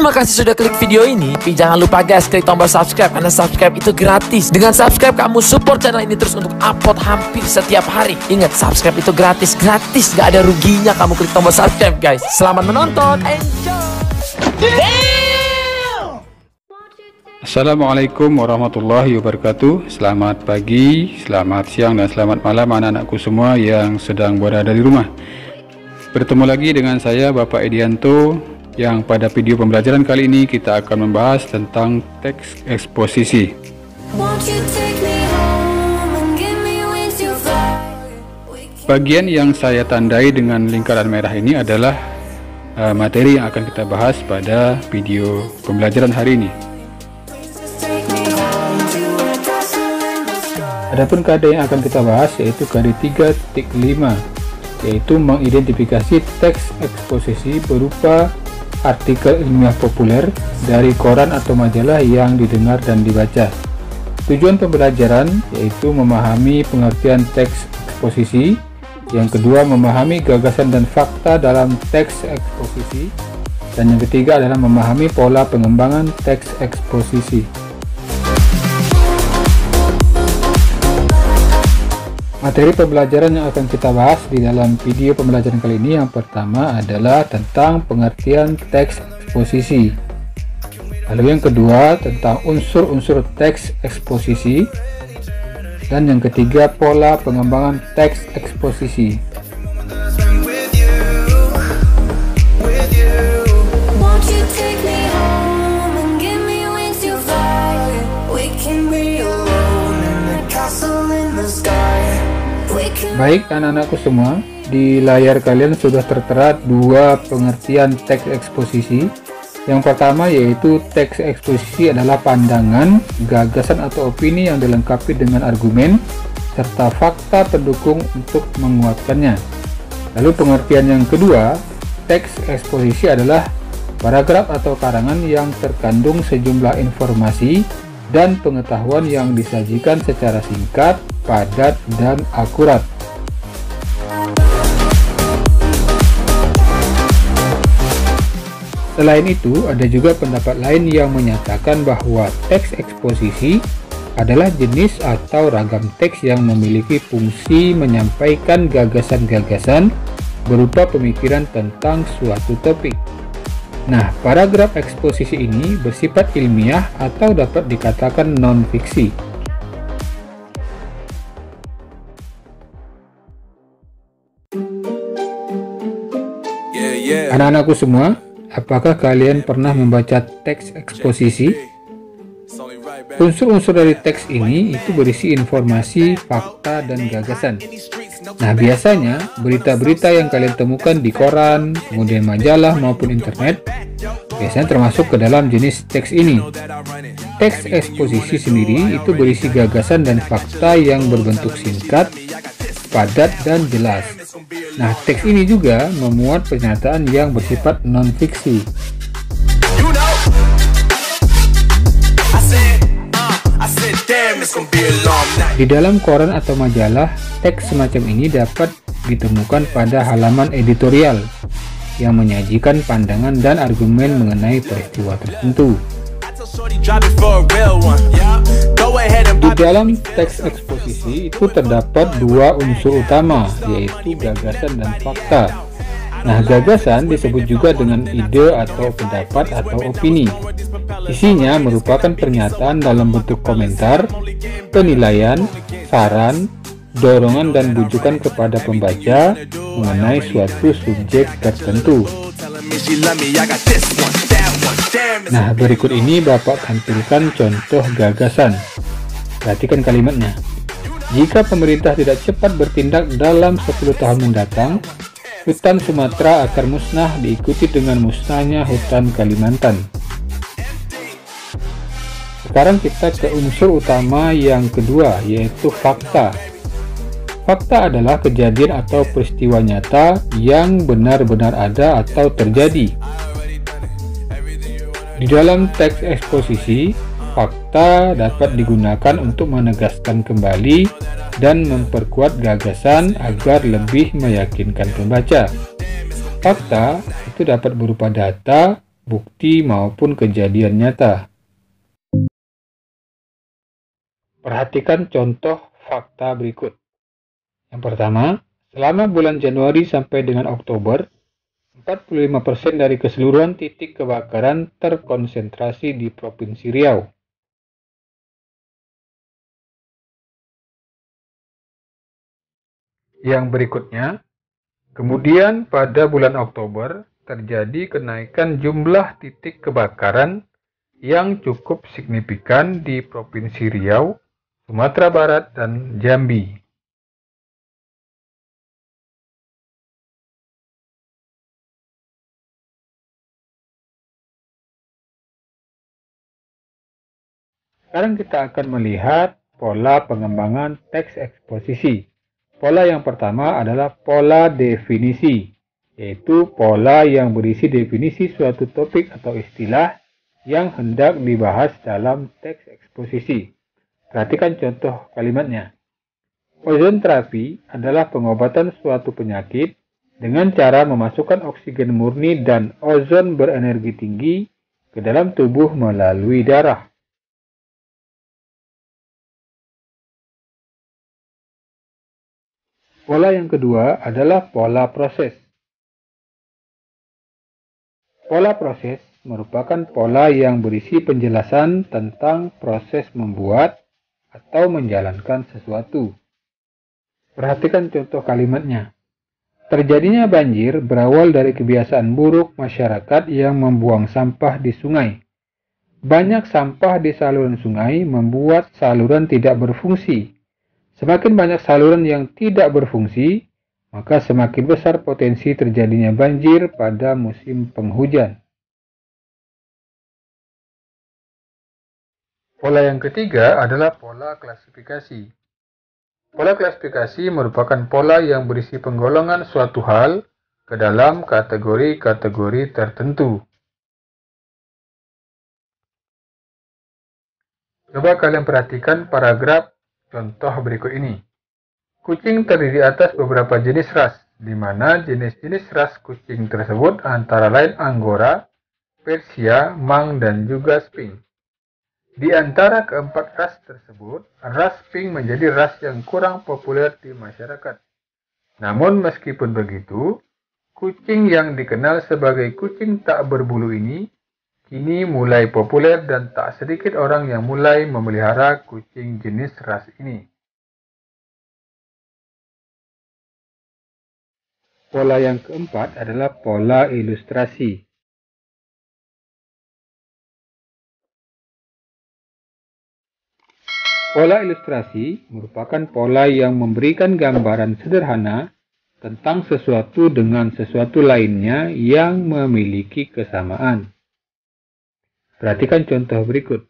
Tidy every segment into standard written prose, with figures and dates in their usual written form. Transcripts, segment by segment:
Terima kasih sudah klik video ini. Tapi jangan lupa guys, klik tombol subscribe karena subscribe itu gratis. Dengan subscribe kamu support channel ini terus untuk upload hampir setiap hari. Ingat, subscribe itu gratis, gak ada ruginya kamu klik tombol subscribe guys. Selamat menonton, enjoy. Assalamualaikum warahmatullahi wabarakatuh. Selamat pagi, selamat siang, dan selamat malam anak-anakku semua yang sedang berada di rumah. Bertemu lagi dengan saya Bapak Edianto, yang pada video pembelajaran kali ini kita akan membahas tentang teks eksposisi. Bagian yang saya tandai dengan lingkaran merah ini adalah materi yang akan kita bahas pada video pembelajaran hari ini. Adapun KD yang akan kita bahas yaitu KD 3.5, yaitu mengidentifikasi teks eksposisi berupa artikel ilmiah populer dari koran atau majalah yang didengar dan dibaca. Tujuan pembelajaran yaitu memahami pengertian teks eksposisi, yang kedua memahami gagasan dan fakta dalam teks eksposisi, dan yang ketiga adalah memahami pola pengembangan teks eksposisi. Materi pembelajaran yang akan kita bahas di dalam video pembelajaran kali ini yang pertama adalah tentang pengertian teks eksposisi. Lalu yang kedua tentang unsur-unsur teks eksposisi. Dan yang ketiga pola pengembangan teks eksposisi. Baik anak-anakku semua, di layar kalian sudah tertera dua pengertian teks eksposisi. Yang pertama yaitu teks eksposisi adalah pandangan, gagasan atau opini yang dilengkapi dengan argumen serta fakta pendukung untuk menguatkannya. Lalu pengertian yang kedua, teks eksposisi adalah paragraf atau karangan yang terkandung sejumlah informasi dan pengetahuan yang disajikan secara singkat, padat, dan akurat. Selain itu, ada juga pendapat lain yang menyatakan bahwa teks eksposisi adalah jenis atau ragam teks yang memiliki fungsi menyampaikan gagasan-gagasan berupa pemikiran tentang suatu topik. Nah, paragraf eksposisi ini bersifat ilmiah atau dapat dikatakan non-fiksi. Anak-anakku semua, apakah kalian pernah membaca teks eksposisi? Unsur-unsur dari teks ini itu berisi informasi, fakta, dan gagasan. Nah, biasanya berita-berita yang kalian temukan di koran, kemudian majalah maupun internet, biasanya termasuk ke dalam jenis teks ini. Teks eksposisi sendiri itu berisi gagasan dan fakta yang berbentuk singkat, padat, dan jelas. Nah, teks ini juga memuat pernyataan yang bersifat non-fiksi. Di dalam koran atau majalah, teks semacam ini dapat ditemukan pada halaman editorial yang menyajikan pandangan dan argumen mengenai peristiwa tertentu. Di dalam teks eksposisi itu terdapat dua unsur utama, yaitu gagasan dan fakta. Nah, gagasan disebut juga dengan ide atau pendapat atau opini. Isinya merupakan pernyataan dalam bentuk komentar, penilaian, saran, dorongan dan bujukan kepada pembaca mengenai suatu subjek tertentu. Nah, berikut ini Bapak tampilkan contoh gagasan. Perhatikan kalimatnya. Jika pemerintah tidak cepat bertindak dalam 10 tahun mendatang, hutan Sumatera akan musnah diikuti dengan musnahnya hutan Kalimantan. Sekarang kita ke unsur utama yang kedua, yaitu fakta. Fakta adalah kejadian atau peristiwa nyata yang benar-benar ada atau terjadi. Di dalam teks eksposisi, fakta dapat digunakan untuk menegaskan kembali dan memperkuat gagasan agar lebih meyakinkan pembaca. Fakta itu dapat berupa data, bukti maupun kejadian nyata. Perhatikan contoh fakta berikut. Yang pertama, selama bulan Januari sampai dengan Oktober, 45% dari keseluruhan titik kebakaran terkonsentrasi di Provinsi Riau. Yang berikutnya, kemudian pada bulan Oktober terjadi kenaikan jumlah titik kebakaran yang cukup signifikan di Provinsi Riau, Sumatera Barat, dan Jambi. Sekarang kita akan melihat pola pengembangan teks eksposisi. Pola yang pertama adalah pola definisi, yaitu pola yang berisi definisi suatu topik atau istilah yang hendak dibahas dalam teks eksposisi. Perhatikan contoh kalimatnya. Ozon terapi adalah pengobatan suatu penyakit dengan cara memasukkan oksigen murni dan ozon berenergi tinggi ke dalam tubuh melalui darah. Pola yang kedua adalah pola proses. Pola proses merupakan pola yang berisi penjelasan tentang proses membuat atau menjalankan sesuatu. Perhatikan contoh kalimatnya. Terjadinya banjir berawal dari kebiasaan buruk masyarakat yang membuang sampah di sungai. Banyak sampah di saluran sungai membuat saluran tidak berfungsi. Semakin banyak saluran yang tidak berfungsi, maka semakin besar potensi terjadinya banjir pada musim penghujan. Pola yang ketiga adalah pola klasifikasi. Pola klasifikasi merupakan pola yang berisi penggolongan suatu hal ke dalam kategori-kategori tertentu. Coba kalian perhatikan paragraf contoh berikut ini. Kucing terdiri atas beberapa jenis ras, di mana jenis-jenis ras kucing tersebut antara lain Angora, Persia, Mang, dan juga Sphinx. Di antara keempat ras tersebut, ras Sphinx menjadi ras yang kurang populer di masyarakat. Namun meskipun begitu, kucing yang dikenal sebagai kucing tak berbulu ini kini mulai populer dan tak sedikit orang yang mulai memelihara kucing jenis ras ini. Pola yang keempat adalah pola ilustrasi. Pola ilustrasi merupakan pola yang memberikan gambaran sederhana tentang sesuatu dengan sesuatu lainnya yang memiliki kesamaan. Perhatikan contoh berikut.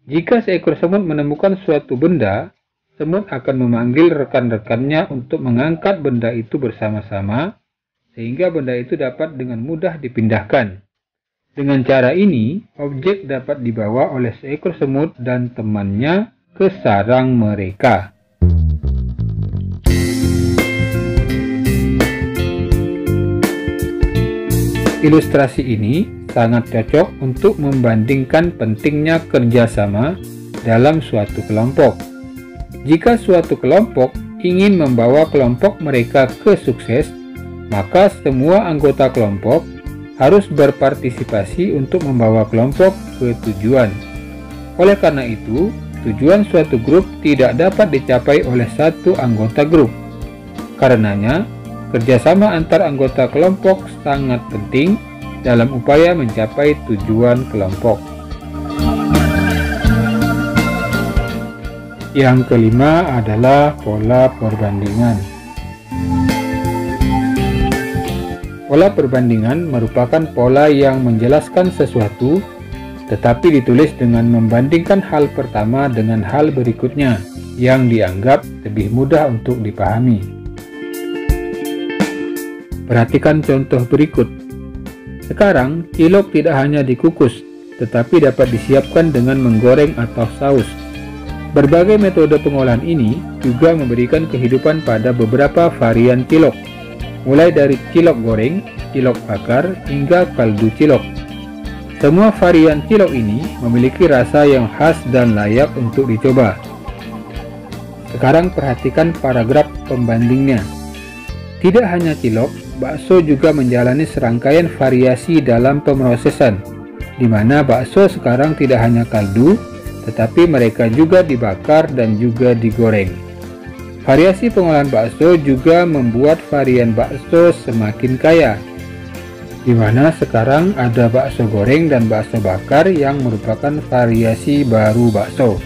Jika seekor semut menemukan suatu benda, semut akan memanggil rekan-rekannya untuk mengangkat benda itu bersama-sama, sehingga benda itu dapat dengan mudah dipindahkan. Dengan cara ini, objek dapat dibawa oleh seekor semut dan temannya ke sarang mereka. Ilustrasi ini sangat cocok untuk membandingkan pentingnya kerjasama dalam suatu kelompok. Jika suatu kelompok ingin membawa kelompok mereka ke sukses, maka semua anggota kelompok harus berpartisipasi untuk membawa kelompok ke tujuan. Oleh karena itu, tujuan suatu grup tidak dapat dicapai oleh satu anggota grup. Karenanya, kerjasama antar anggota kelompok sangat penting dalam upaya mencapai tujuan kelompok. Yang kelima adalah pola perbandingan. Pola perbandingan merupakan pola yang menjelaskan sesuatu, tetapi ditulis dengan membandingkan hal pertama dengan hal berikutnya yang dianggap lebih mudah untuk dipahami. Perhatikan contoh berikut. Sekarang, cilok tidak hanya dikukus, tetapi dapat disiapkan dengan menggoreng atau saus. Berbagai metode pengolahan ini juga memberikan kehidupan pada beberapa varian cilok, mulai dari cilok goreng, cilok bakar, hingga kaldu cilok. Semua varian cilok ini memiliki rasa yang khas dan layak untuk dicoba. Sekarang perhatikan paragraf pembandingnya. Tidak hanya cilok, bakso juga menjalani serangkaian variasi dalam pemrosesan, di mana bakso sekarang tidak hanya kaldu, tetapi mereka juga dibakar dan juga digoreng. Variasi pengolahan bakso juga membuat varian bakso semakin kaya, di mana sekarang ada bakso goreng dan bakso bakar yang merupakan variasi baru bakso.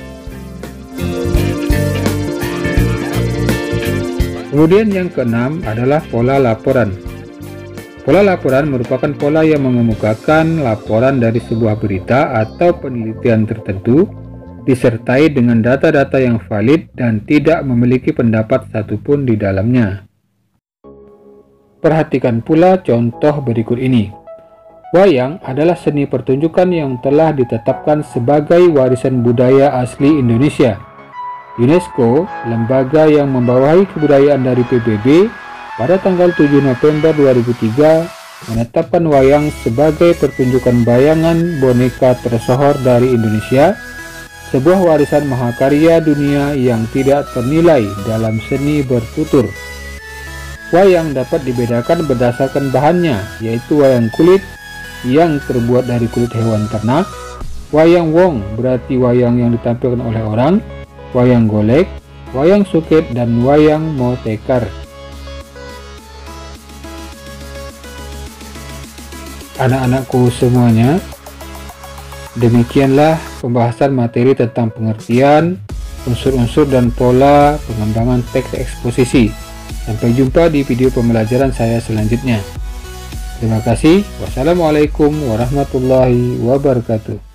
Kemudian yang keenam adalah pola laporan. Pola laporan merupakan pola yang mengemukakan laporan dari sebuah berita atau penelitian tertentu, disertai dengan data-data yang valid dan tidak memiliki pendapat satupun di dalamnya. Perhatikan pula contoh berikut ini. Wayang adalah seni pertunjukan yang telah ditetapkan sebagai warisan budaya asli Indonesia. UNESCO, lembaga yang membawahi kebudayaan dari PBB, pada tanggal 7 November 2003 menetapkan wayang sebagai pertunjukan bayangan boneka tersohor dari Indonesia, sebuah warisan mahakarya dunia yang tidak ternilai dalam seni bertutur. Wayang dapat dibedakan berdasarkan bahannya, yaitu wayang kulit yang terbuat dari kulit hewan ternak, wayang wong berarti wayang yang ditampilkan oleh orang, wayang golek, wayang suket, dan wayang motekar. Anak-anakku semuanya, demikianlah pembahasan materi tentang pengertian, unsur-unsur dan pola pengembangan teks eksposisi. Sampai jumpa di video pembelajaran saya selanjutnya. Terima kasih. Wassalamualaikum warahmatullahi wabarakatuh.